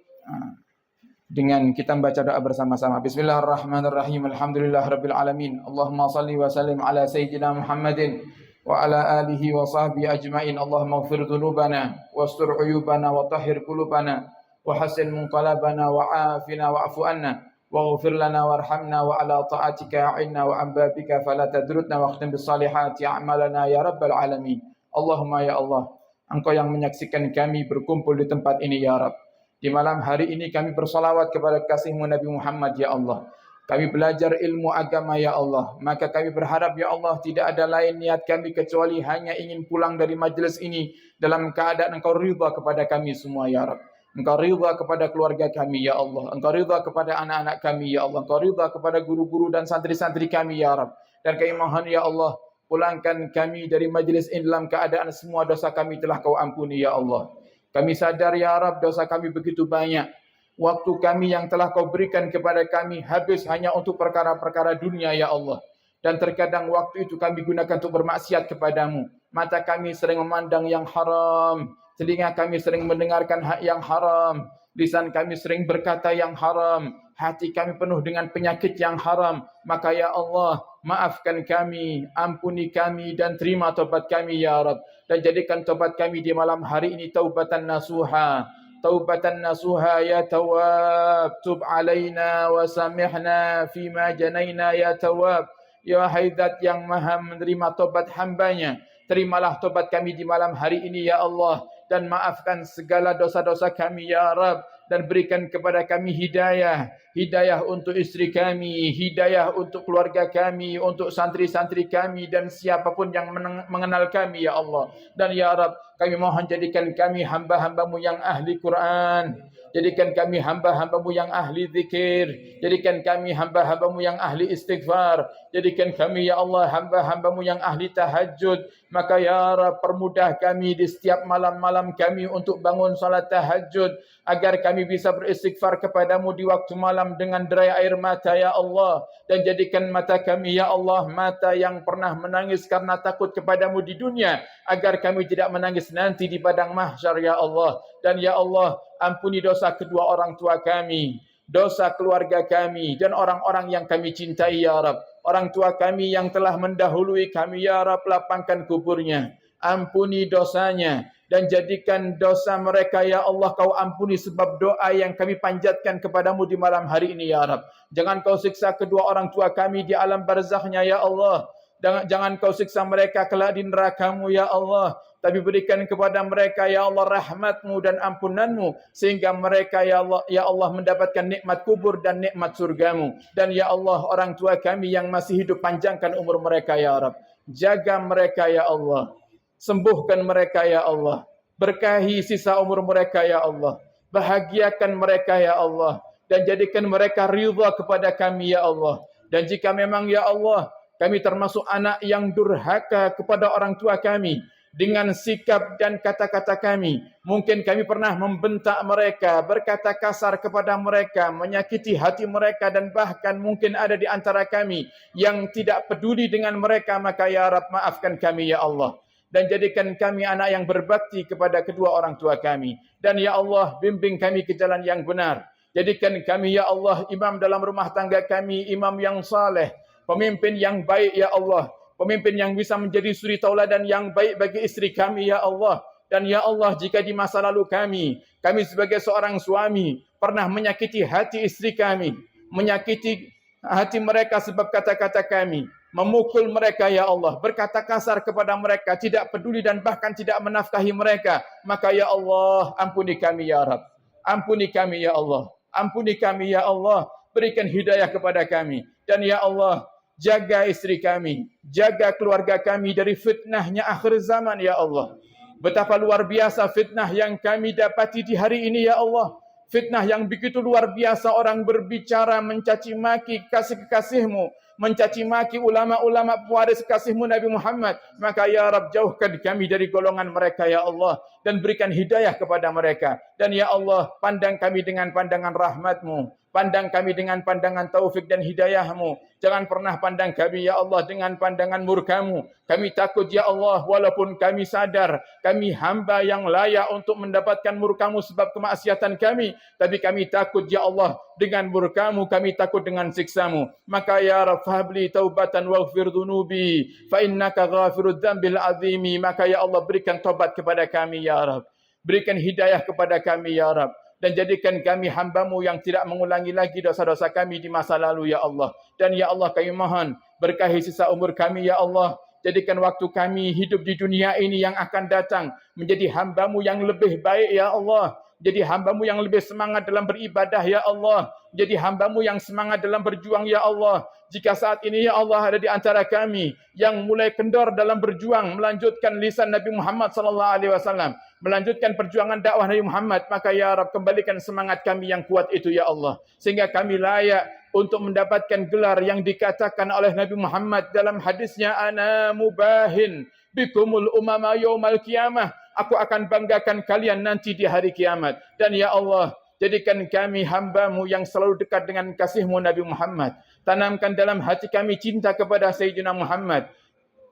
dengan kita membaca doa bersama-sama. Bismillahirrahmanirrahim. Alhamdulillah Rabbil Alamin. Allahumma salli wa sallim ala Sayyidina Muhammadin wa ala alihi wa sahbihi ajma'in. Allahumma ghfir dhunubana wastur uyubana wa tahhir qulubana wa hassin munqalabana wa afina wa'fu anna waghfir lana warhamna wa ala ta'atika a'inna wa ambabika fala tadrutna wa akhtim bis salihati a'malana ya Rabbal Alamin. Allahumma ya Allah, Engkau yang menyaksikan kami berkumpul di tempat ini ya Rabb. Di malam hari ini kami bersalawat kepada kasih-Mu Nabi Muhammad ya Allah. Kami belajar ilmu agama ya Allah. Maka kami berharap ya Allah tidak ada lain niat kami kecuali hanya ingin pulang dari majlis ini dalam keadaan Engkau ridha kepada kami semua ya Rabb. Engkau ridha kepada keluarga kami ya Allah. Engkau ridha kepada anak-anak kami ya Allah. Engkau ridha kepada guru-guru dan santri-santri kami ya Rabb. Dan kami mohon ya Allah, pulangkan kami dari majlis ini dalam keadaan semua dosa kami telah Kau ampuni ya Allah. Kami sadar ya Rabb dosa kami begitu banyak. Waktu kami yang telah Kau berikan kepada kami habis hanya untuk perkara-perkara dunia ya Allah. Dan terkadang waktu itu kami gunakan untuk bermaksiat kepadamu. Mata kami sering memandang yang haram. Telinga kami sering mendengarkan hak yang haram. Lisan kami sering berkata yang haram. Hati kami penuh dengan penyakit yang haram. Maka ya Allah, maafkan kami, ampuni kami dan terima taubat kami ya Rabb. Dan jadikan taubat kami di malam hari ini taubatan nasuha. Taubatan nasuha ya Tawwab. Tub alaina wa samihna fima janaina ya Tawwab. Ya Haidat yang maha menerima taubat hambanya. Terimalah taubat kami di malam hari ini ya Allah. Dan maafkan segala dosa-dosa kami ya Rabb. Dan berikan kepada kami hidayah. Hidayah untuk istri kami, hidayah untuk keluarga kami, untuk santri-santri kami dan siapapun yang mengenal kami ya Allah. Dan ya Rabb, kami mohon jadikan kami hamba-hambamu yang ahli Quran. Jadikan kami hamba-hambamu yang ahli zikir. Jadikan kami hamba-hambamu yang ahli istighfar. Jadikan kami ya Allah hamba-hambamu yang ahli tahajud. Maka ya Rabb, permudah kami di setiap malam-malam kami untuk bangun salat tahajud. Agar kami bisa beristighfar kepadamu di waktu malam dengan derai air mata ya Allah. Dan jadikan mata kami ya Allah mata yang pernah menangis karena takut kepadamu di dunia. Agar kami tidak menangis nanti di padang mahsyar ya Allah. Dan ya Allah, ampuni dosa kedua orang tua kami, dosa keluarga kami dan orang-orang yang kami cintai ya Rabb. Orang tua kami yang telah mendahului kami ya Rabb, lapangkan kuburnya. Ampuni dosanya dan jadikan dosa mereka ya Allah Kau ampuni sebab doa yang kami panjatkan kepadamu di malam hari ini ya Rabb. Jangan Kau siksa kedua orang tua kami di alam barzakhnya ya Allah. Jangan Kau siksa mereka kelak di neraka-Mu ya Allah. Tapi berikan kepada mereka ya Allah rahmat-Mu dan ampunan-Mu sehingga mereka ya Allah mendapatkan nikmat kubur dan nikmat surga-Mu. Dan ya Allah orang tua kami yang masih hidup panjangkan umur mereka ya Rabb. Jaga mereka ya Allah. Sembuhkan mereka ya Allah. Berkahi sisa umur mereka ya Allah. Bahagiakan mereka ya Allah. Dan jadikan mereka ridha kepada kami ya Allah. Dan jika memang ya Allah kami termasuk anak yang durhaka kepada orang tua kami dengan sikap dan kata-kata kami. Mungkin kami pernah membentak mereka, berkata kasar kepada mereka, menyakiti hati mereka dan bahkan mungkin ada di antara kami yang tidak peduli dengan mereka. Maka ya Rabb maafkan kami ya Allah. Dan jadikan kami anak yang berbakti kepada kedua orang tua kami. Dan ya Allah bimbing kami ke jalan yang benar. Jadikan kami ya Allah imam dalam rumah tangga kami, imam yang saleh. Pemimpin yang baik ya Allah. Pemimpin yang bisa menjadi suri tauladan yang baik bagi istri kami ya Allah. Dan ya Allah jika di masa lalu kami sebagai seorang suami pernah menyakiti hati istri kami. Menyakiti hati mereka sebab kata-kata kami. memukul mereka ya Allah, berkata kasar kepada mereka, tidak peduli dan bahkan tidak menafkahi mereka, maka ya Allah, ampuni kami ya Rabb. Ampuni kami ya Allah. Ampuni kami ya Allah. Berikan hidayah kepada kami. Dan ya Allah, jaga istri kami, jaga keluarga kami dari fitnahnya akhir zaman ya Allah. Betapa luar biasa fitnah yang kami dapati di hari ini ya Allah. Fitnah yang begitu luar biasa, orang berbicara mencaci maki kasih-kekasihmu, mencaci maki ulama-ulama pewaris kasihmu Nabi Muhammad. Maka ya Rabb, jauhkan kami dari golongan mereka ya Allah, dan berikan hidayah kepada mereka. Dan ya Allah, pandang kami dengan pandangan rahmatmu, pandang kami dengan pandangan taufik dan hidayahmu. Jangan pernah pandang kami ya Allah dengan pandangan murkamu. Kami takut ya Allah, walaupun kami sadar kami hamba yang layak untuk mendapatkan murkamu sebab kemaksiatan kami, tapi kami takut ya Allah dengan murkamu, kami takut dengan siksamu. Maka ya Rabb, fahbli taubatan waghfir dhunubi fa innaka ghafirud dzambil azimi. Maka ya Allah, berikan taubat kepada kami ya Rabb, berikan hidayah kepada kami ya Rabb, dan jadikan kami hamba-Mu yang tidak mengulangi lagi dosa-dosa kami di masa lalu ya Allah. Dan ya Allah, kami mohon berkahi sisa umur kami ya Allah. Jadikan waktu kami hidup di dunia ini yang akan datang menjadi hamba-Mu yang lebih baik ya Allah. Jadi hamba-Mu yang lebih semangat dalam beribadah ya Allah. Jadi hamba-Mu yang semangat dalam berjuang ya Allah. Jika saat ini ya Allah ada di antara kami yang mulai kendor dalam berjuang melanjutkan lisan Nabi Muhammad sallallahu alaihi wasallam, melanjutkan perjuangan dakwah Nabi Muhammad, maka ya Rabb, kembalikan semangat kami yang kuat itu ya Allah, sehingga kami layak untuk mendapatkan gelar yang dikatakan oleh Nabi Muhammad dalam hadisnya, ana mubahin bikumul umama yaumal qiyamah. Aku akan banggakan kalian nanti di hari kiamat. Dan ya Allah, jadikan kami hamba-Mu yang selalu dekat dengan kasih-Mu Nabi Muhammad. Tanamkan dalam hati kami cinta kepada Sayyidina Muhammad.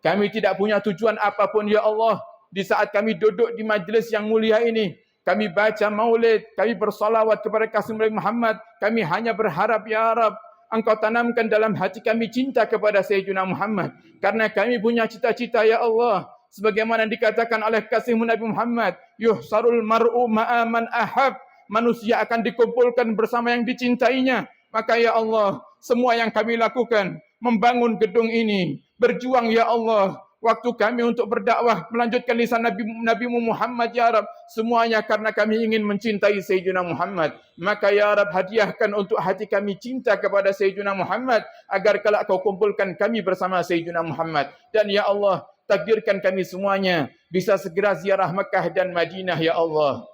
Kami tidak punya tujuan apapun ya Allah. Di saat kami duduk di majlis yang mulia ini, kami baca maulid, kami bersalawat kepada kasih Nabi Muhammad. Kami hanya berharap ya Rabb, Engkau tanamkan dalam hati kami cinta kepada Sayyidina Muhammad. Karena kami punya cita-cita ya Allah, sebagaimana dikatakan oleh kasih-Mu Nabi Muhammad, yuhsarul mar'u ma'aman ahab. Manusia akan dikumpulkan bersama yang dicintainya. Maka ya Allah, semua yang kami lakukan, membangun gedung ini, berjuang ya Allah, waktu kami untuk berdakwah, melanjutkan lisan Nabi-Mu Muhammad ya Rabb, semuanya karena kami ingin mencintai Sayyidina Muhammad. Maka ya Rabb, hadiahkan untuk hati kami cinta kepada Sayyidina Muhammad, agar kelak Kau kumpulkan kami bersama Sayyidina Muhammad. Dan ya Allah, takdirkan kami semuanya bisa segera ziarah Mekah dan Madinah ya Allah.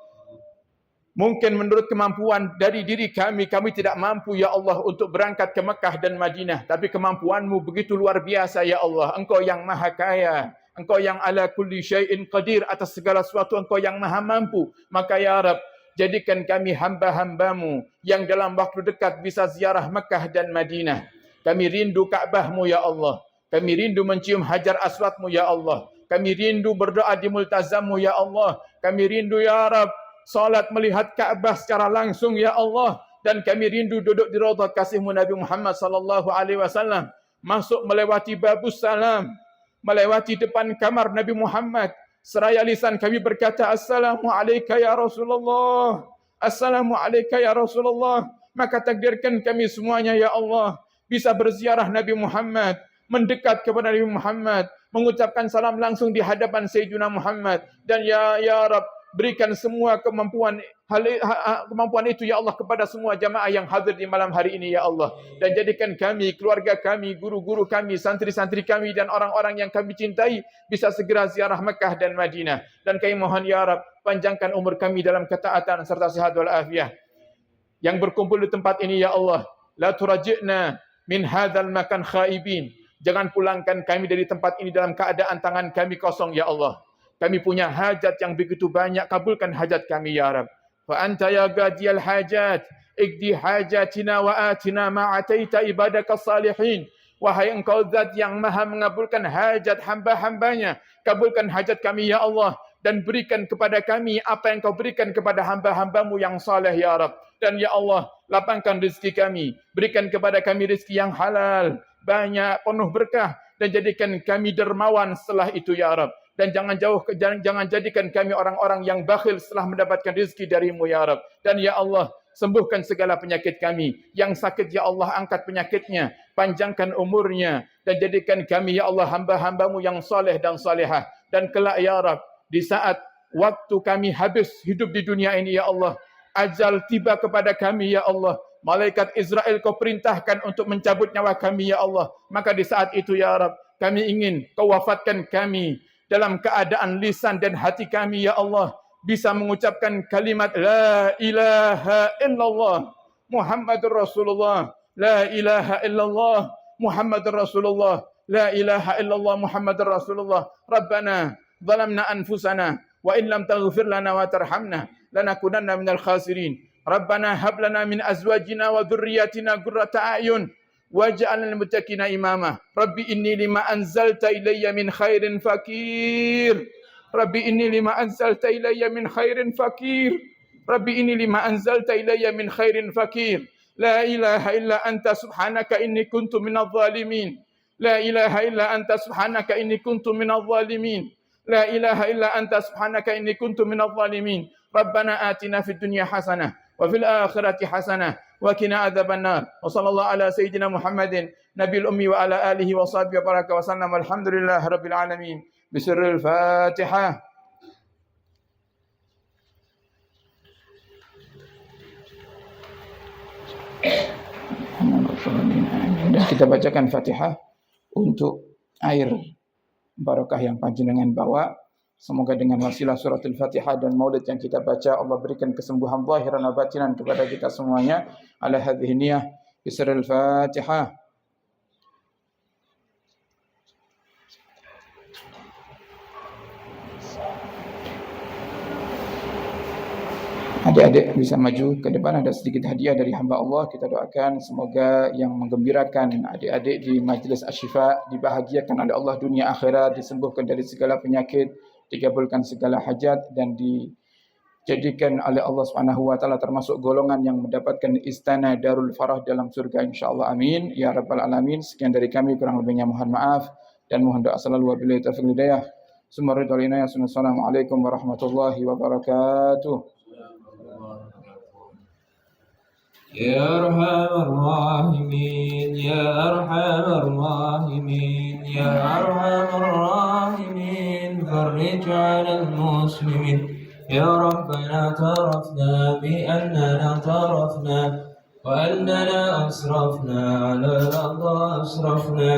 Mungkin menurut kemampuan dari diri kami, kami tidak mampu ya Allah untuk berangkat ke Mekah dan Madinah. Tapi kemampuan-Mu begitu luar biasa ya Allah. Engkau yang maha kaya, Engkau yang ala kulli syai'in qadir, atas segala sesuatu Engkau yang maha mampu. Maka ya Rabb, jadikan kami hamba-hamba-Mu yang dalam waktu dekat bisa ziarah Mekah dan Madinah. Kami rindu Ka'bah-Mu ya Allah. Kami rindu mencium Hajar Aswad-Mu ya Allah. Kami rindu berdoa di multazam-Mu ya Allah. Kami rindu ya Rabb salat melihat Ka'bah secara langsung ya Allah. Dan kami rindu duduk di raudhah kasih-Mu Nabi Muhammad sallallahu alaihi wasallam, masuk melewati babus salam, melewati depan kamar Nabi Muhammad, seraya lisan kami berkata, assalamu alayka ya Rasulullah, assalamu alayka ya Rasulullah. Maka takdirkan kami semuanya ya Allah bisa berziarah Nabi Muhammad, mendekat kepada Nabi Muhammad, mengucapkan salam langsung di hadapan Sayyidina Muhammad. Dan ya Rabb, berikan semua kemampuan itu ya Allah kepada semua jamaah yang hadir di malam hari ini ya Allah. Dan jadikan kami, keluarga kami, guru-guru kami, santri-santri kami dan orang-orang yang kami cintai bisa segera ziarah Mekah dan Madinah. Dan kami mohon ya Rabb, panjangkan umur kami dalam ketaatan serta sehat wal afiah. Yang berkumpul di tempat ini ya Allah, la turaji'na min hadzal makan khaibin. Jangan pulangkan kami dari tempat ini dalam keadaan tangan kami kosong ya Allah. Kami punya hajat yang begitu banyak, kabulkan hajat kami ya Rabb. Fa anta ya qadiyal hajat, igdi hajatina wa atina ma ataita ibadaka salihin. Wahai Engkau zat yang maha mengabulkan hajat hamba-hambanya, kabulkan hajat kami ya Allah, dan berikan kepada kami apa yang Kau berikan kepada hamba-Hamba-Mu yang saleh ya Rabb. Dan ya Allah, lapangkan rezeki kami, berikan kepada kami rezeki yang halal, banyak, penuh berkah, dan jadikan kami dermawan setelah itu ya Rabb. Dan jangan jadikan kami orang-orang yang bakhil setelah mendapatkan rezeki dari-Mu ya Rabb. Dan ya Allah, sembuhkan segala penyakit kami. Yang sakit ya Allah angkat penyakitnya, panjangkan umurnya dan jadikan kami ya Allah hamba-hambamu yang soleh dan solehah. Dan kelak ya Rab, di saat waktu kami habis hidup di dunia ini ya Allah, ajal tiba kepada kami ya Allah, malaikat Israel kau perintahkan untuk mencabut nyawa kami ya Allah. Maka di saat itu ya Rab, kami ingin kau wafatkan kami dalam keadaan lisan dan hati kami ya Allah bisa mengucapkan kalimat la ilaha illallah Muhammadur Rasulullah, la ilaha illallah Muhammadur Rasulullah, la ilaha illallah Muhammadur Rasulullah. Rabbana zalamna anfusana wa in lam taghfir lana wa tarhamna lanakunanna minal khasirin. Rabbana hab lana min azwajina wa dhurriyyatina qurrata a'yun waj'alna lil muttaqina imama. Rabbi inni lima anzalta ilayya min khairin fakir. Rabbi inni lima anzalta ilayya min khairin fakir. Rabbi inni lima anzalta ilayya min khairin fakir. La ilaha illa anta subhanaka inni kuntu minadh dhalimin. La ilaha illa anta subhanaka inni kuntu minadh dhalimin. La ilaha illa anta subhanaka inni kuntu minadh dhalimin. Rabbana atina fid dunya hasanah wa fil akhirati hasanah wa qina adzabannar. Wa sallallahu ala sayyidina Muhammadin nabiyil ummi wa ala alihi wa sahbihi baraka wa sallam. Alhamdulillahirabbil alamin. Bisirril Fatihah. Dan kita bacakan Fatihah untuk air barakah yang panjenengan bawa. Semoga dengan wasilah suratul Fatihah dan maulid yang kita baca, Allah berikan kesembuhan zahiran dan batinan kepada kita semuanya. Ala hadhihi niyah bisirril Fatihah. Adik-adik bisa maju ke depan, ada sedikit hadiah dari hamba Allah. Kita doakan semoga yang menggembirakan adik-adik di Majlis Asy-Syifa dibahagiakan oleh Allah dunia akhirat, disembuhkan dari segala penyakit, dikabulkan segala hajat dan dijadikan oleh Allah Subhanahu wa taala termasuk golongan yang mendapatkan istana Darul Farah dalam surga insyaallah. Amin ya rabbal alamin. Sekian dari kami, kurang lebihnya mohon maaf dan mohon doa selalu wabillahi taufiq hidayah. Assalamualaikum warahmatullahi wabarakatuh. يا أرحم الراحمين يا أرحم الراحمين يا أرحم الراحمين فرج على المسلمين يا ربنا اعترفنا بأننا اعترفنا وأننا أسرفنا على الأرض أسرفنا